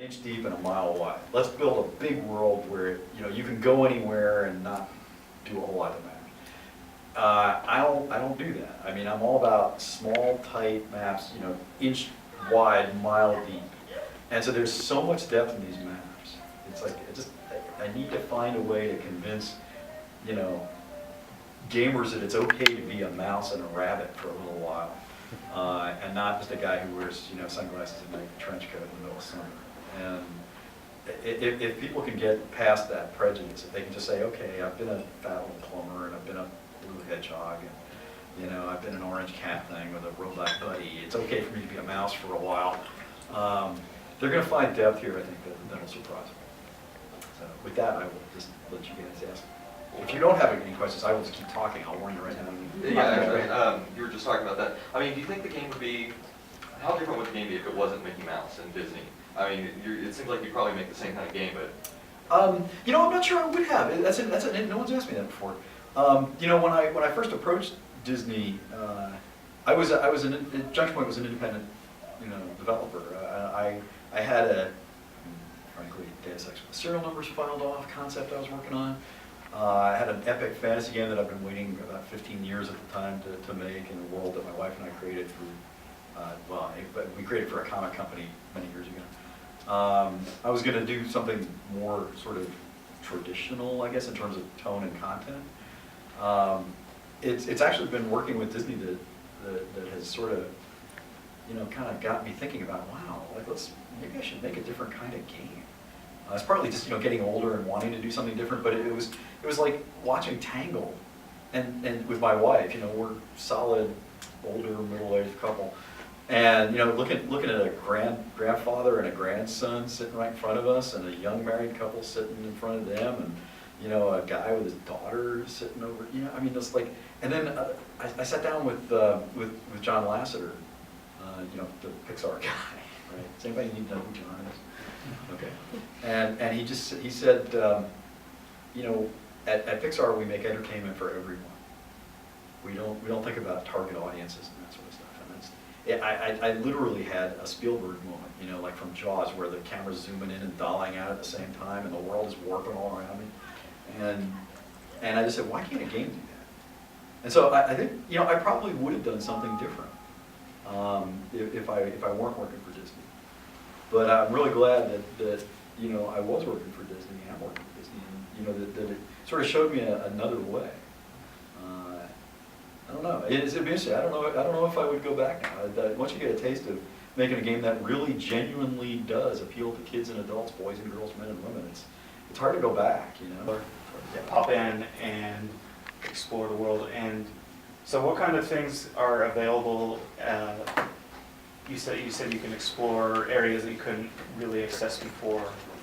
inch deep and a mile wide. Let's build a big world where you can go anywhere and not do a whole lot of math. I don't do that. I mean, I'm all about small, tight maps, inch wide, mile deep. And so there's so much depth in these maps. It's like, I need to find a way to convince, gamers that it's okay to be a mouse and a rabbit for a little while. And not just a guy who wears, sunglasses and a trench coat in the middle of summer. And if people can get past that prejudice, if they can just say, okay, I've been a fat little plumber and I've been a blue hedgehog and, I've been an orange cat thing with a robot buddy. It's okay for me to be a mouse for a while. They're going to find depth here, I think, that'll surprise them. So with that, I will just let you guys ask. If you don't have any questions, I will just keep talking. I'll warn you right now. Yeah, actually, you were just talking about that. I mean, do you think the game would be, how different would the game be if it wasn't Mickey Mouse and Disney? I mean, it seems like you'd probably make the same kind of game, but... I'm not sure I would have. No one's asked me that before. When I first approached Disney, Junction Point was an independent, developer. I had frankly, Deus Ex with serial numbers filed off concept I was working on. I had an epic fantasy game that I've been waiting about 15 years at the time to make in a world that my wife and I created through, but we created for a comic company many years ago. I was going to do something more sort of traditional, I guess, in terms of tone and content. It's actually been working with Disney that has sort of, kind of got me thinking about, wow, maybe I should make a different kind of game. It's partly just getting older and wanting to do something different, but it was like watching Tangled, and with my wife, we're solid older middle-aged couple, and looking at a grandfather and a grandson sitting right in front of us, and a young married couple sitting in front of them, and a guy with his daughter sitting over. I mean, it's like, and then I sat down with John Lasseter, the Pixar guy. Right? Does anybody need to know who John is? Okay. And he said, at Pixar we make entertainment for everyone. We don't think about target audiences and that sort of stuff. And I literally had a Spielberg moment, like from Jaws, where the camera's zooming in and dolling out at the same time, and the world is warping all around me. And I just said, why can't a game do that? And so I think, I probably would have done something different if I weren't working for Disney. But I'm really glad that I was working for Disney and I'm working for Disney, and that it sort of showed me another way. I don't know. It's interesting. I don't know if I would go back now. Once you get a taste of making a game that really genuinely does appeal to kids and adults, boys and girls, men and women, it's hard to go back. Pop in and explore the world. And so, what kind of things are available? You said you can explore areas that you couldn't really access before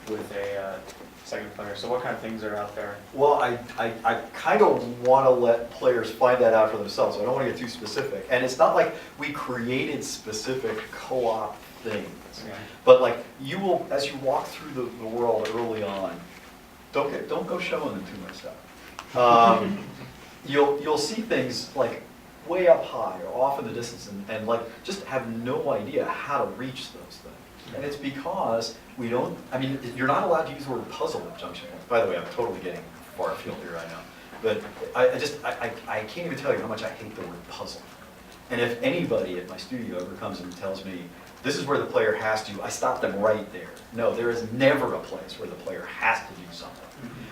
with a second player. So what kind of things are out there? Well, I kind of want to let players find that out for themselves, so I don't want to get too specific. And it's not like we created specific co-op things. Okay. But like, you will, as you walk through the world early on, don't go showing them too much stuff. You'll see things like way up high or off in the distance, and like just have no idea how to reach those things. And it's because we don't, you're not allowed to use the word puzzle at Junction Point. By the way, I'm totally getting far afield here, I know. But I can't even tell you how much I hate the word puzzle. And if anybody at my studio ever comes and tells me, this is where the player has to, I stop them right there. No, there is never a place where the player has to do something.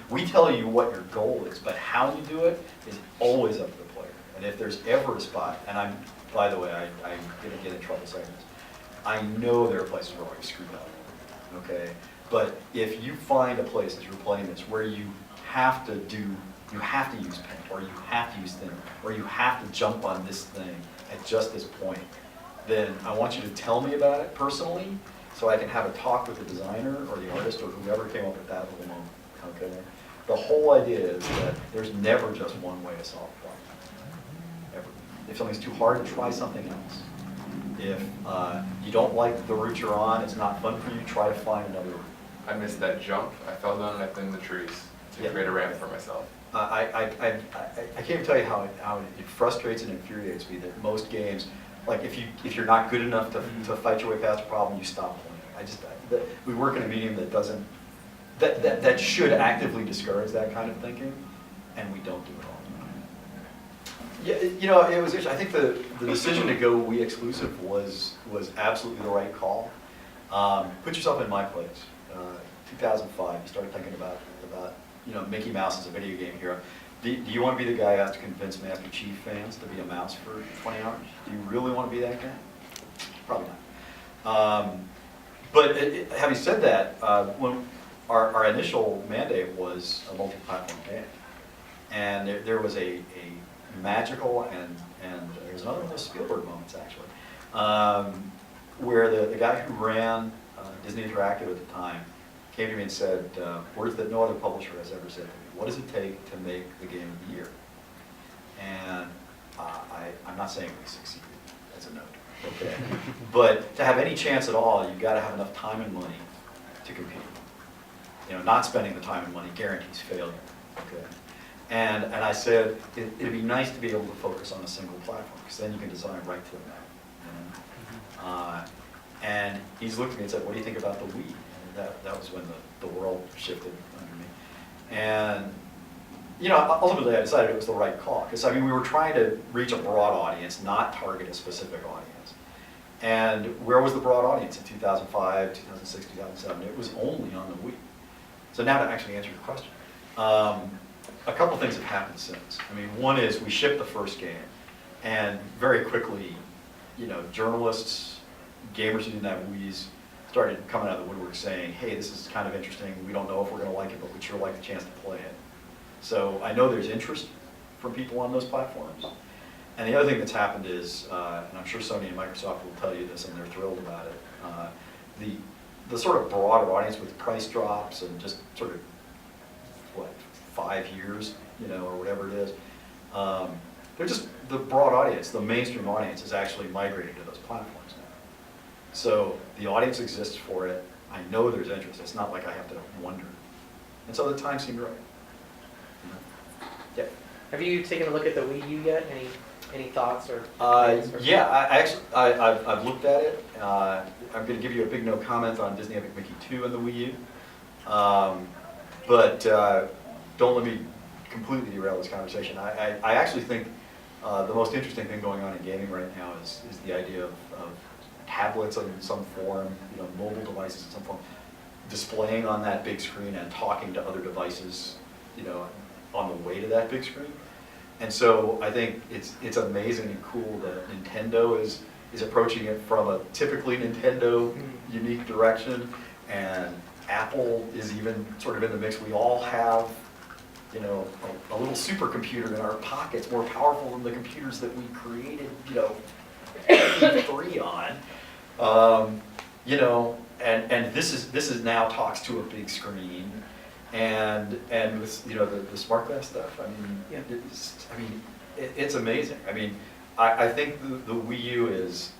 We tell you what your goal is, but how you do it is always up to the player. And if there's ever a spot, and by the way, I'm going to get in trouble saying this, I know there are places where we screwed up, okay? But if you find a place as you're playing this where you have to use paint, or you have to use thinner, or you have to jump on this thing at just this point, then I want you to tell me about it personally, so I can have a talk with the designer or the artist or whoever came up with that little moment, okay? The whole idea is that there's never just one way to solve a problem, ever. If something's too hard, try something else. If you don't like the route you're on, it's not fun for you, try to find another route. I missed that jump. I fell down and I thinned the trees to create a ramp for myself. I can't even tell you how it frustrates and infuriates me that most games, like if you're not good enough to fight your way past a problem, you stop playing. we work in a medium that doesn't, that should actively discourage that kind of thinking, and we don't do it all the time. Yeah, it was interesting. I think the decision to go we exclusive was absolutely the right call. Put yourself in my place. 2005, you started thinking about Mickey Mouse as a video game hero. Do you want to be the guy who has to convince Master Chief fans to be a mouse for 20 hours? Do you really want to be that guy? Probably not. But having said that, when our initial mandate was a multi-platform game, and there was a magical and there's another one of those Spielberg moments actually, where the guy who ran Disney Interactive at the time came to me and said words that no other publisher has ever said to me. What does it take to make the game of the year? And I'm not saying we succeeded as a note, okay? But to have any chance at all, you've got to have enough time and money to compete. Not spending the time and money guarantees failure, okay? And I said, it'd be nice to be able to focus on a single platform, because then you can design right to the map. And he's looked at me and said, what do you think about the Wii? And that was when the world shifted under me. And ultimately I decided it was the right call, because we were trying to reach a broad audience, not target a specific audience. And where was the broad audience in 2005, 2006, 2007? It was only on the Wii. So now to actually answer your question, a couple things have happened since. One is we shipped the first game, and very quickly, journalists, gamers who didn't have Wiis started coming out of the woodwork saying, hey, this is kind of interesting. We don't know if we're going to like it, but we'd sure like the chance to play it. So I know there's interest from people on those platforms. And the other thing that's happened is, and I'm sure Sony and Microsoft will tell you this, and they're thrilled about it, the sort of broader audience with price drops and just sort of, 5 years, or whatever it is, they're just, the broad audience, the mainstream audience is actually migrating to those platforms now. So the audience exists for it. I know there's interest. It's not like I have to wonder. And so the time seemed right. Yeah. Have you taken a look at the Wii U yet? Any thoughts or? Yeah, I've looked at it. I'm going to give you a big no comment on Disney Epic Mickey 2 and the Wii U. But don't let me completely derail this conversation. I actually think the most interesting thing going on in gaming right now is the idea of tablets in some form, mobile devices in some form, displaying on that big screen and talking to other devices, on the way to that big screen. And so I think it's amazing and cool that Nintendo is approaching it from a typically Nintendo unique direction, and Apple is even sort of in the mix. We all have, a little supercomputer in our pockets, more powerful than the computers that we created, 3 on. And this is now talks to a big screen, and with the smart glass stuff. It's amazing. I think the Wii U is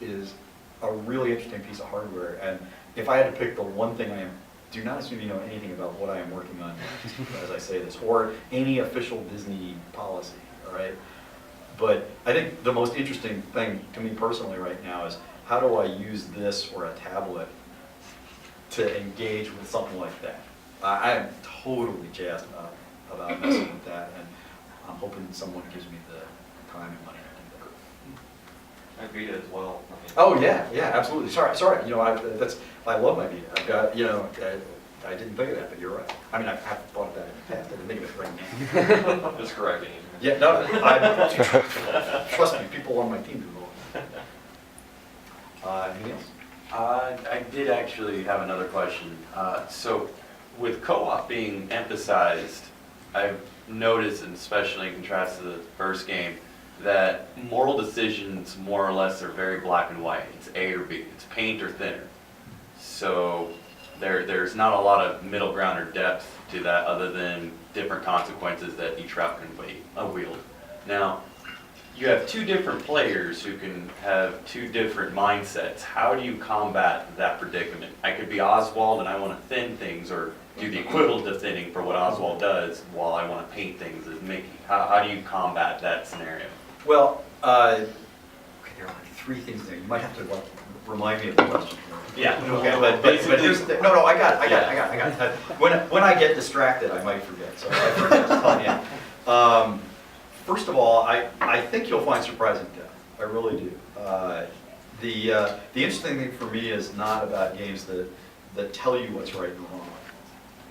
a really interesting piece of hardware, and if I had to pick the one thing do not assume you know anything about what I am working on as I say this, or any official Disney policy, all right? But I think the most interesting thing to me personally right now is, how do I use this or a tablet to engage with something like that? I am totally jazzed about messing with that, and I'm hoping someone gives me the time and money to do that. And Vita as well. Oh yeah, absolutely. Sorry. I love my Vita. I've got, I didn't think of that, but you're right. I've thought of that in the past. I didn't think of it right now. Just correcting you. Yeah, no, trust me, people on my team do know. Anything else? I did actually have another question. So with co-op being emphasized, I've noticed, and especially in contrast to the first game, that moral decisions more or less are very black and white. It's A or B. It's paint or thinner. So there's not a lot of middle ground or depth to that, other than different consequences that each route can wield. Now, you have 2 different players who can have 2 different mindsets. How do you combat that predicament? I could be Oswald and I want to thin things, or do the equivalent of thinning for what Oswald does, while I want to paint things as Mickey. How do you combat that scenario? Well, okay, there are 3 things there. You might have to remind me of the question. Yeah. Okay, but here's the, no, I got it. When I get distracted, I might forget, so I forget to tell you. First of all, I think you'll find surprising depth. I really do. The interesting thing for me is not about games that tell you what's right and wrong.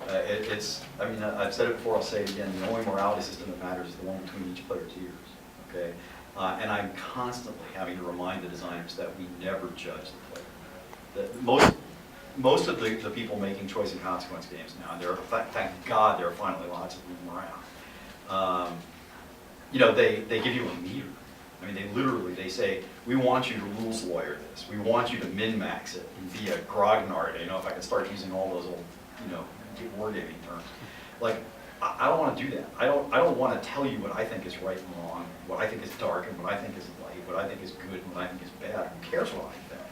I mean, I've said it before, I'll say it again, the only morality system that matters is the one between each player's ears, okay? And I'm constantly having to remind the designers that we never judge the player. That most of the people making choice and consequence games now, and thank God there are finally lots of them around, you know, they give you a meter. I mean, they say, we want you to rules lawyer this. We want you to min-max it and be a grognard. You know, if I could start using all those old, you know, wargaming terms. Like, I don't want to do that. I don't want to tell you what I think is right and wrong, what I think is dark and what I think is light, what I think is good and what I think is bad. Who cares what I think?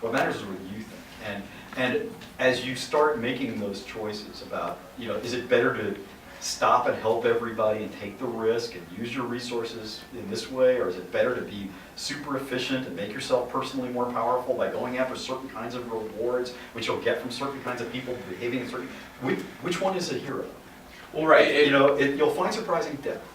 What matters is what you think. And as you start making those choices about, you know, is it better to stop and help everybody and take the risk and use your resources in this way, or is it better to be super efficient and make yourself personally more powerful by going after certain kinds of rewards, which you'll get from certain kinds of people behaving in certain, which one is a hero? Well, right. You know, you'll find surprising depth.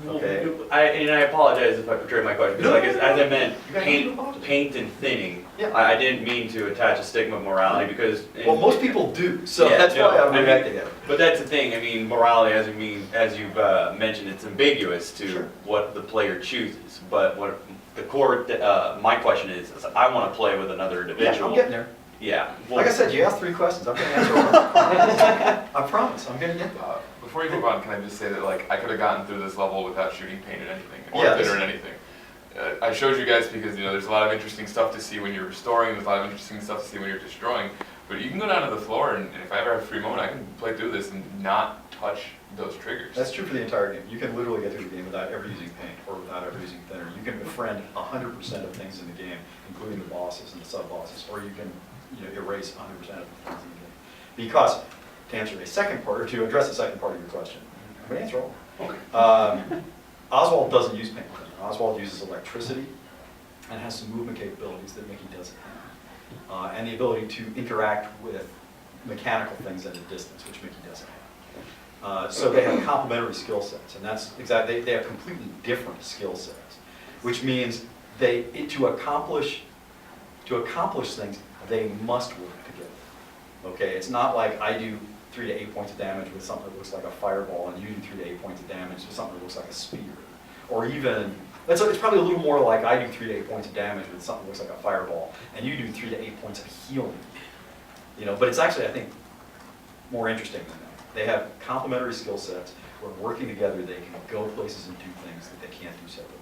Okay. I apologize if I portrayed my question, because No, as I meant you got nothing to apologize. paint and thinning, Yeah. I didn't mean to attach a stigma of morality, because. Well, most people do, so Yeah, that's no, why I'm I mean, reacting to it. But that's the thing, I mean, morality, as you've mentioned, it's ambiguous to Sure. what the player chooses. But what the core, my question is I want to play with another Yeah, individual. I'm getting there. Yeah. Like I said, you asked 3 questions, I'm gonna answer one. I promise, I'm gonna get there. Before you move on, can I just say that like I could have gotten through this level without shooting paint at anything or Yeah, glitter at anything. I showed you guys because you know there's a lot of interesting stuff to see when you're restoring, there's a lot of interesting stuff to see when you're destroying. But you can go down to the floor and if I ever have a free moment, I can play through this and not touch those triggers. That's true for the entire game. You can literally get through the game without ever using paint or without ever using thinner. You can befriend 100% of things in the game, including the bosses and the sub-bosses, or you can, you know, erase 100% of the things in the game. Because, to answer the second part, or to address the second part of your question, I'm gonna answer all. Oswald doesn't use paint. Oswald uses electricity and has some movement capabilities that Mickey doesn't have. And the ability to interact with mechanical things at a distance, which Mickey doesn't have. So they have complementary skill sets, and that's exactly, they have completely different skill sets, which means to accomplish things, they must work together. Okay, it's not like I do 3 to 8 points of damage with something that looks like a fireball, and you do 3 to 8 points of damage with something that looks like a spear, or even. It's probably a little more like I do 3 to 8 points of damage with something that looks like a fireball, and you do 3 to 8 points of healing. You know, but it's actually, I think, more interesting than that. They have complementary skill sets where working together they can go places and do things that they can't do separately.